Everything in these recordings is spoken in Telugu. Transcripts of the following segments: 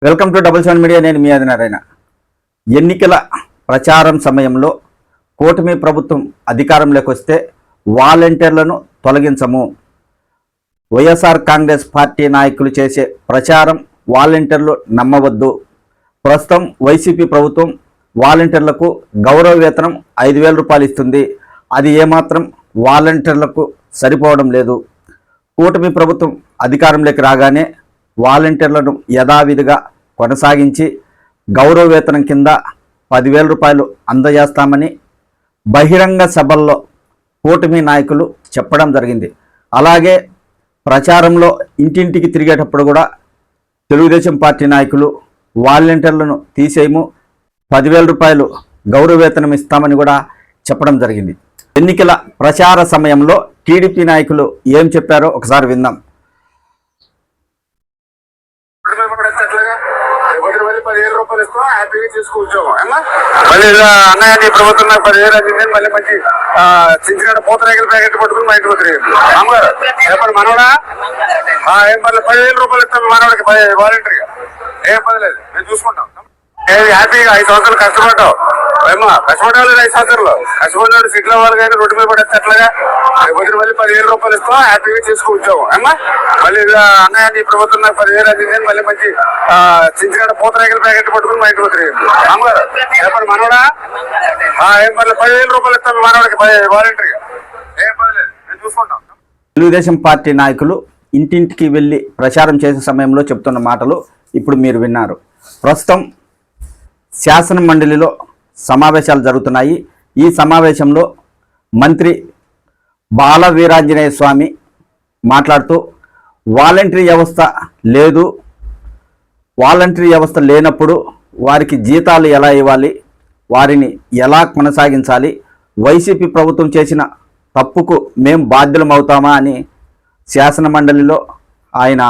Welcome to double seven media. నేను మీ ఆదినారాయణ. ఎన్నికల ప్రచారం సమయంలో కూటమి ప్రభుత్వం అధికారంలోకి వస్తే వాలంటీర్లను తొలగించము. వైఎస్ఆర్ కాంగ్రెస్ పార్టీ నాయకులు చేసే ప్రచారం వాలంటీర్లు నమ్మవద్దు. ప్రస్తుతం వైసీపీ ప్రభుత్వం వాలంటీర్లకు గౌరవ వేతనం 5,000 రూపాయలు ఇస్తుంది. అది ఏమాత్రం వాలంటీర్లకు సరిపోవడం లేదు. కూటమి ప్రభుత్వం అధికారంలోకి రాగానే వాలంటీర్లను యథావిధిగా కొనసాగించి గౌరవ వేతనం కింద 10,000 రూపాయలు అందజేస్తామని బహిరంగ సభల్లో కూటమి నాయకులు చెప్పడం జరిగింది. అలాగే ప్రచారంలో ఇంటింటికి తిరిగేటప్పుడు కూడా తెలుగుదేశం పార్టీ నాయకులు వాలంటీర్లను తీసేయము, 10,000 రూపాయలు గౌరవ వేతనం ఇస్తామని కూడా చెప్పడం జరిగింది. ఎన్నికల ప్రచార సమయంలో టీడీపీ నాయకులు ఏం చెప్పారో ఒకసారి విందాం. 10,000 రూపాయలు ఇస్తాం, హ్యాపీగా తీసుకొచ్చాము. మళ్ళీ అన్నయ్య నీ ప్రభుత్వం నాకు 10,000 అందింది, మళ్ళీ మంచి చించిన పూతరేగల ప్యాకెట్ పట్టుకుని మా ఇంటికి వచ్చి అమ్మగారు చెప్పండి మనవడా ఏం పర్లేదు 10,000 రూపాయలు ఇస్తాం మనవాడికి వాలంటీర్గా. ఏం పని లేదు, మేము చూసుకుంటాం. హ్యాపీగా 5 సంవత్సరాలు కష్టపడ్డావు ఏమా, కష్టపడాలి 5 సంవత్సరాలు కష్టపడినాడు సిట్లు అవ్వాలి కానీ రోడ్డు మీద పడేస్తే అట్లాగా వదిలి మళ్ళీ 10,000 రూపాయలు ఇస్తాం, హ్యాపీగా తీసుకొచ్చాము. మళ్ళీ అన్నయ్య నీ ప్రభుత్వం నాకు 10,000 అందింది, మళ్ళీ మంచి చించిన పూతరేగల ప్యాకెట్ పట్టుకుని మా ఇంటికి వచ్చి అమ్మగారు చెప్పండి మనవడా ఏం పర్లేదు 10,000 రూపాయలు ఇస్తాం మనవాడికి వాలంటీర్గా. ఏం పని లేదు, మేము చూసుకుంటాం. తెలుగుదేశం పార్టీ నాయకులు ఇంటింటికి వెళ్ళి ప్రచారం చేసే సమయంలో చెప్తున్న మాటలు ఇప్పుడు మీరు విన్నారు. ప్రస్తుతం శాసన మండలిలో సమావేశాలు జరుగుతున్నాయి. ఈ సమావేశంలో మంత్రి బాల వీరాంజనేయ స్వామి మాట్లాడుతూ వాలంటరీ వ్యవస్థ లేదు, వాలంటరీ వ్యవస్థ లేనప్పుడు వారికి జీతాలు ఎలా ఇవ్వాలి, వారిని ఎలా కొనసాగించాలి, వైసీపీ ప్రభుత్వం చేసిన తప్పుకు మేం బాధ్యులమవుతామా అని శాసన మండలిలో ఆయన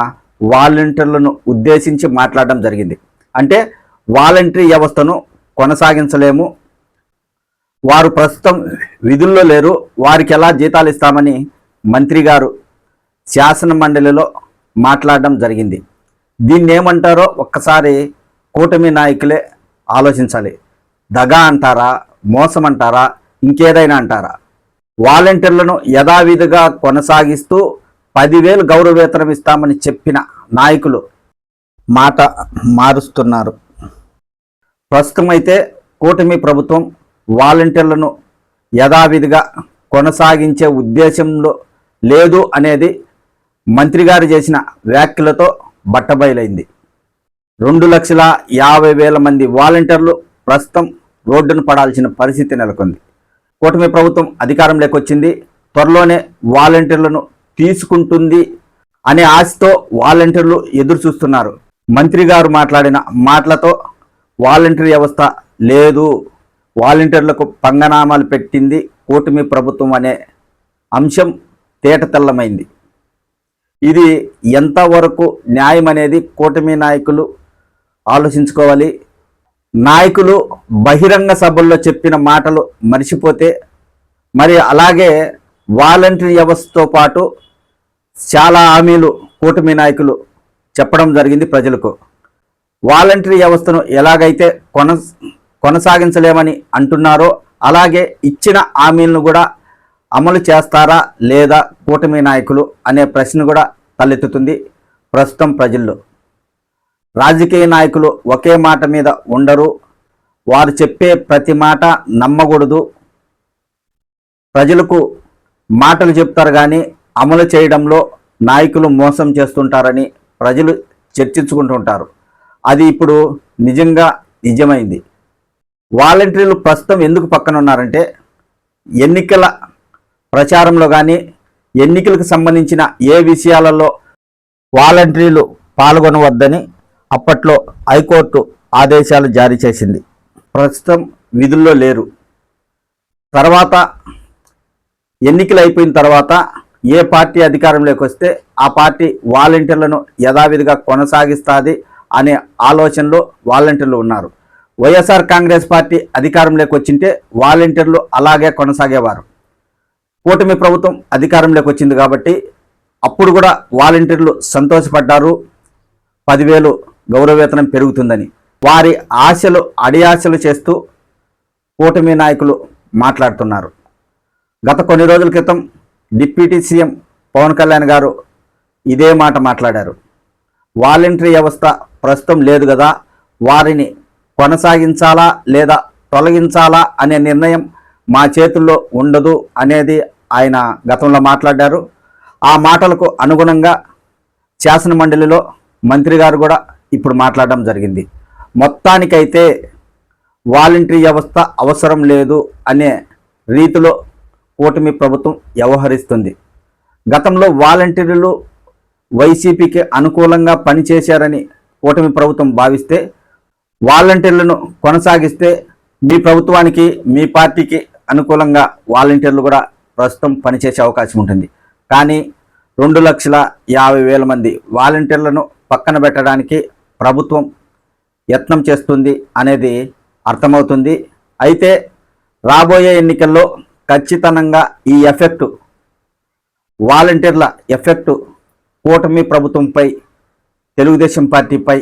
వాలంటీర్లను ఉద్దేశించి మాట్లాడడం జరిగింది. అంటే వాలంటరీ వ్యవస్థను కొనసాగించలేము, వారు ప్రస్తుతం విధుల్లో లేరు, వారికి ఎలా జీతాలు ఇస్తామని మంత్రి గారు శాసన మండలిలో మాట్లాడడం జరిగింది. దీన్ని ఏమంటారో ఒక్కసారి కూటమి నాయకులే ఆలోచించాలి. దగా అంటారా, మోసం అంటారా, ఇంకేదైనా అంటారా? వాలంటీర్లను యథావిధిగా కొనసాగిస్తూ 10,000 గౌరవ వేతనం ఇస్తామని చెప్పిన నాయకులు మాట మారుస్తున్నారు. ప్రస్తుతం అయితే కూటమి ప్రభుత్వం వాలంటీర్లను యథావిధిగా కొనసాగించే ఉద్దేశంలో లేదు అనేది మంత్రి గారు చేసిన వ్యాఖ్యలతో బట్టబయలైంది. 2,50,000 మంది వాలంటీర్లు ప్రస్తుతం రోడ్డును పడాల్సిన పరిస్థితి నెలకొంది. కూటమి ప్రభుత్వం అధికారంలోకి వచ్చింది, త్వరలోనే వాలంటీర్లను తీసుకుంటుంది అనే ఆశతో వాలంటీర్లు ఎదురు చూస్తున్నారు. మంత్రి గారు మాట్లాడిన మాటలతో వాలంటీర్ వ్యవస్థ లేదు, వాలంటీర్లకు పంగనామాలు పెట్టింది కూటమి ప్రభుత్వం అనే అంశం తేటతెల్లమైంది. ఇది ఎంతవరకు న్యాయం అనేది కూటమి నాయకులు ఆలోచించుకోవాలి. నాయకులు బహిరంగ సభల్లో చెప్పిన మాటలు మర్చిపోతే మరి అలాగే వాలంటీర్ వ్యవస్థతో పాటు చాలా హామీలు కూటమి నాయకులు చెప్పడం జరిగింది ప్రజలకు. వాలంటరీ వ్యవస్థను ఎలాగైతే కొనసాగించలేమని అంటున్నారో అలాగే ఇచ్చిన హామీలను కూడా అమలు చేస్తారా లేదా కూటమి నాయకులు అనే ప్రశ్న కూడా తలెత్తుతుంది ప్రస్తుతం ప్రజల్లో. రాజకీయ నాయకులు ఒకే మాట మీద ఉండరు, వారు చెప్పే ప్రతి మాట నమ్మకూడదు. ప్రజలకు మాటలు చెప్తారు కానీ అమలు చేయడంలో నాయకులు మోసం చేస్తుంటారని ప్రజలు చర్చించుకుంటుంటారు. అది ఇప్పుడు నిజమైంది. వాలంటీర్లు ప్రస్తుతం ఎందుకు పక్కన ఉన్నారంటే ఎన్నికల ప్రచారంలో కానీ ఎన్నికలకు సంబంధించిన ఏ విషయాలలో వాలంటీర్లు పాల్గొనవద్దని అప్పట్లో హైకోర్టు ఆదేశాలు జారీ చేసింది. ప్రస్తుతం విధుల్లో లేరు. తర్వాత ఎన్నికలు అయిపోయిన తర్వాత ఏ పార్టీ అధికారంలోకి వస్తే ఆ పార్టీ వాలంటీర్లను యథావిధిగా కొనసాగిస్తుంది అనే ఆలోచనలో వాలంటీర్లు ఉన్నారు. వైఎస్ఆర్ కాంగ్రెస్ పార్టీ అధికారంలోకి వచ్చింటే వాలంటీర్లు అలాగే కొనసాగేవారు. కూటమి ప్రభుత్వం అధికారంలోకి వచ్చింది కాబట్టి అప్పుడు కూడా వాలంటీర్లు సంతోషపడ్డారు. 10,000 గౌరవవేతనం పెరుగుతుందని వారి ఆశలు అడియాశలు చేస్తూ కూటమి నాయకులు మాట్లాడుతున్నారు. గత కొన్ని రోజుల క్రితం డిప్యూటీ సీఎం పవన్ కళ్యాణ్ గారు ఇదే మాట మాట్లాడారు. వాలంటరీ వ్యవస్థ ప్రస్తుతం లేదు కదా, వారిని కొనసాగించాలా లేదా తొలగించాలా అనే నిర్ణయం మా చేతుల్లో ఉండదు అనేది ఆయన గతంలో మాట్లాడారు. ఆ మాటలకు అనుగుణంగా శాసనమండలిలో మంత్రి గారు కూడా ఇప్పుడు మాట్లాడడం జరిగింది. మొత్తానికైతే వాలంటరీ వ్యవస్థ అవసరం లేదు అనే రీతిలో కూటమి ప్రభుత్వం వ్యవహరిస్తుంది. గతంలో వాలంటీర్లు వైసీపీకి అనుకూలంగా పనిచేశారని కూటమి ప్రభుత్వం భావిస్తే వాలంటీర్లను కొనసాగిస్తే మీ ప్రభుత్వానికి మీ పార్టీకి అనుకూలంగా వాలంటీర్లు కూడా ప్రస్తుతం పనిచేసే అవకాశం ఉంటుంది. కానీ 2,50,000 మంది వాలంటీర్లను పక్కన పెట్టడానికి ప్రభుత్వం యత్నం చేస్తుంది అనేది అర్థమవుతుంది. అయితే రాబోయే ఎన్నికల్లో ఖచ్చితంగా ఈ ఎఫెక్టు వాలంటీర్ల ఎఫెక్టు కూటమి ప్రభుత్వంపై, తెలుగుదేశం పార్టీపై,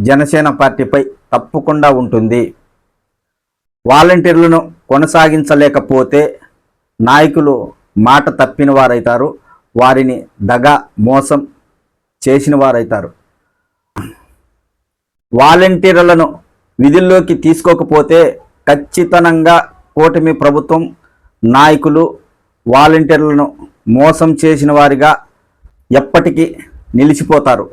జనసేన పార్టీపై తప్పకుండా ఉంటుంది. వాలంటీర్లను కొనసాగించలేకపోతే నాయకులు మాట తప్పిన వారైతారు, వారిని దగా మోసం చేసిన వారైతారు. వాలంటీర్లను విధుల్లోకి తీసుకోకపోతే ఖచ్చితంగా కూటమి ప్రభుత్వం నాయకులు వాలంటీర్లను మోసం చేసిన వారిగా ఎప్పటికీ నిలిచిపోతారు.